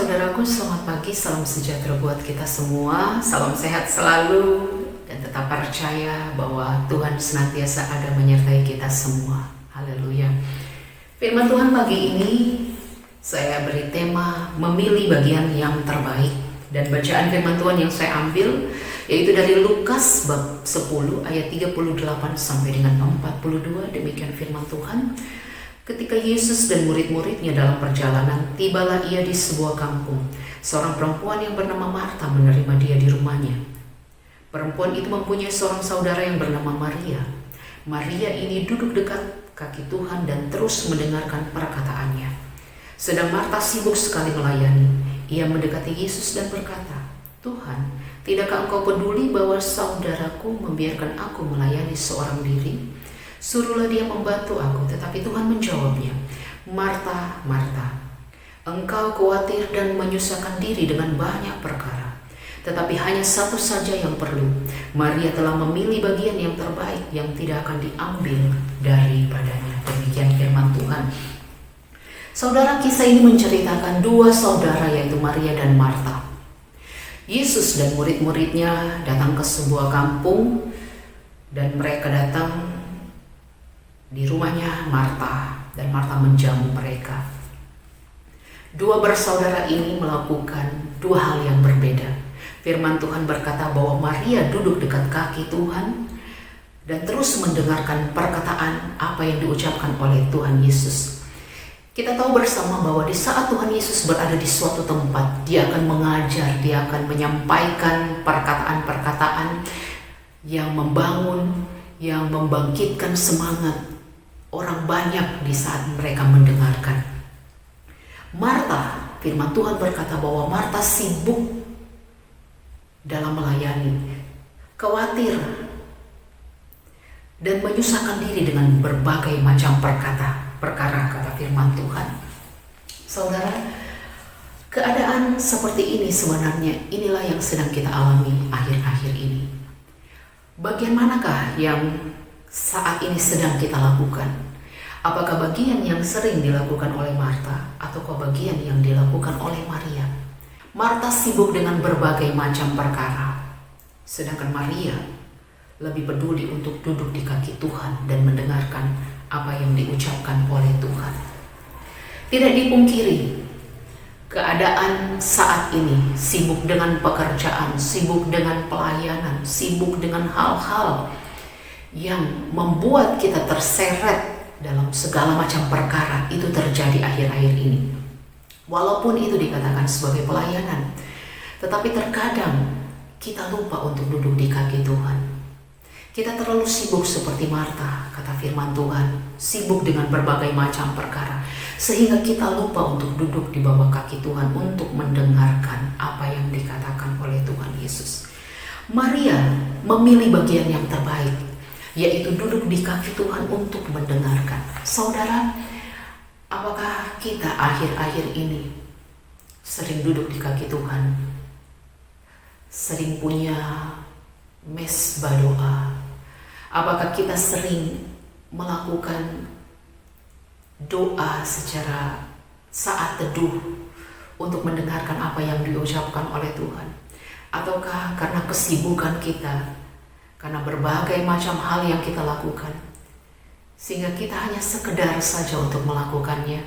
saudaraku, selamat pagi, salam sejahtera buat kita semua, salam sehat selalu, dan tetap percaya bahwa Tuhan senantiasa ada menyertai kita semua. Haleluya. Firman Tuhan pagi ini, saya beri tema memilih bagian yang terbaik. Dan bacaan firman Tuhan yang saya ambil, yaitu dari Lukas bab 10 ayat 38 sampai dengan 42, demikian firman Tuhan. Ketika Yesus dan murid-muridnya dalam perjalanan, tibalah ia di sebuah kampung. Seorang perempuan yang bernama Marta menerima dia di rumahnya. Perempuan itu mempunyai seorang saudara yang bernama Maria. Maria ini duduk dekat kaki Tuhan dan terus mendengarkan perkataannya. Sedang Marta sibuk sekali melayani. Ia mendekati Yesus dan berkata, "Tuhan, tidakkah engkau peduli bahwa saudaraku membiarkan aku melayani seorang diri? Suruhlah dia membantu aku." Tetapi Tuhan menjawabnya, "Marta, Marta, engkau khawatir dan menyusahkan diri dengan banyak perkara. Tetapi hanya satu saja yang perlu. Maria telah memilih bagian yang terbaik yang tidak akan diambil daripadanya." Demikian firman Tuhan. Saudara, kisah ini menceritakan dua saudara, yaitu Maria dan Marta. Yesus dan murid-muridnya datang ke sebuah kampung dan mereka datang di rumahnya Marta, dan Marta menjamu mereka. Dua bersaudara ini melakukan dua hal yang berbeda. Firman Tuhan berkata bahwa Maria duduk dekat kaki Tuhan dan terus mendengarkan perkataan apa yang diucapkan oleh Tuhan Yesus. Kita tahu bersama bahwa di saat Tuhan Yesus berada di suatu tempat, dia akan mengajar, dia akan menyampaikan perkataan-perkataan yang membangun, yang membangkitkan semangat orang banyak di saat mereka mendengarkan. Marta, firman Tuhan berkata bahwa Marta sibuk dalam melayani, khawatir, dan menyusahkan diri dengan berbagai macam perkara, kata firman Tuhan. Saudara, keadaan seperti ini sebenarnya inilah yang sedang kita alami akhir-akhir ini. Bagian manakah yang saat ini sedang kita lakukan? Apakah bagian yang sering dilakukan oleh Marta ataukah bagian yang dilakukan oleh Maria? Marta sibuk dengan berbagai macam perkara, sedangkan Maria lebih peduli untuk duduk di kaki Tuhan dan mendengarkan apa yang diucapkan oleh Tuhan. Tidak dipungkiri, keadaan saat ini sibuk dengan pekerjaan, sibuk dengan pelayanan, sibuk dengan hal-hal yang membuat kita terseret dalam segala macam perkara. Itu terjadi akhir-akhir ini. Walaupun itu dikatakan sebagai pelayanan, tetapi terkadang kita lupa untuk duduk di kaki Tuhan. Kita terlalu sibuk seperti Marta, kata firman Tuhan, sibuk dengan berbagai macam perkara, sehingga kita lupa untuk duduk di bawah kaki Tuhan untuk mendengarkan apa yang dikatakan oleh Tuhan Yesus. Maria memilih bagian yang terbaik, yaitu duduk di kaki Tuhan untuk mendengarkan. Saudara, apakah kita akhir-akhir ini sering duduk di kaki Tuhan? Sering punya mesbah doa? Apakah kita sering melakukan doa secara saat teduh untuk mendengarkan apa yang diucapkan oleh Tuhan? Ataukah karena kesibukan kita, karena berbagai macam hal yang kita lakukan, sehingga kita hanya sekedar saja untuk melakukannya?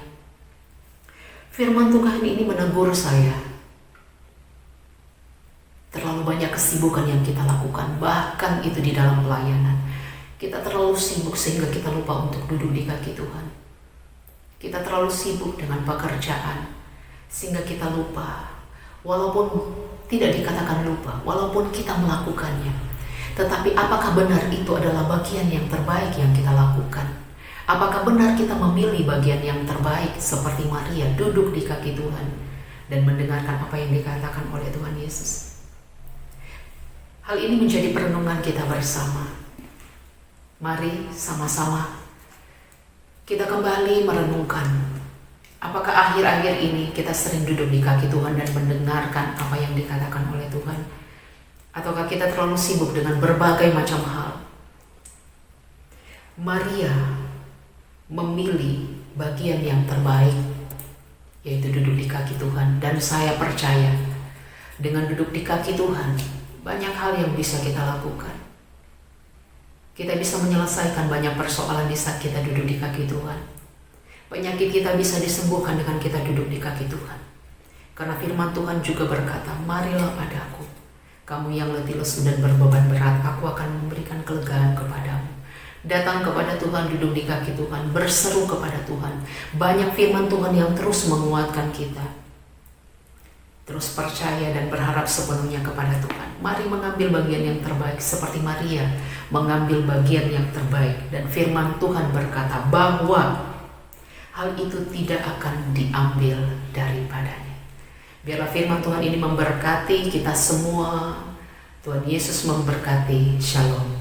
Firman Tuhan ini menegur saya. Terlalu banyak kesibukan yang kita lakukan, bahkan itu di dalam pelayanan. Kita terlalu sibuk sehingga kita lupa untuk duduk di kaki Tuhan. Kita terlalu sibuk dengan pekerjaan sehingga kita lupa, walaupun tidak dikatakan lupa, walaupun kita melakukannya. Tetapi apakah benar itu adalah bagian yang terbaik yang kita lakukan? Apakah benar kita memilih bagian yang terbaik seperti Maria, duduk di kaki Tuhan dan mendengarkan apa yang dikatakan oleh Tuhan Yesus? Hal ini menjadi perenungan kita bersama. Mari sama-sama kita kembali merenungkan, apakah akhir-akhir ini kita sering duduk di kaki Tuhan dan mendengarkan apa yang dikatakan oleh Tuhan? Ataukah kita terlalu sibuk dengan berbagai macam hal? Maria memilih bagian yang terbaik, yaitu duduk di kaki Tuhan. Dan saya percaya dengan duduk di kaki Tuhan, banyak hal yang bisa kita lakukan. Kita bisa menyelesaikan banyak persoalan di saat kita duduk di kaki Tuhan. Penyakit kita bisa disembuhkan dengan kita duduk di kaki Tuhan. Karena firman Tuhan juga berkata, marilah padaku, kamu yang letih lesu dan berbeban berat, aku akan memberikan kelegaan kepadamu. Datang kepada Tuhan, duduk di kaki Tuhan, berseru kepada Tuhan. Banyak firman Tuhan yang terus menguatkan kita. Terus percaya dan berharap sepenuhnya kepada Tuhan. Mari mengambil bagian yang terbaik seperti Maria mengambil bagian yang terbaik. Dan firman Tuhan berkata bahwa hal itu tidak akan diambil daripadanya. Biarlah firman Tuhan ini memberkati kita semua. Tuhan Yesus memberkati. Shalom.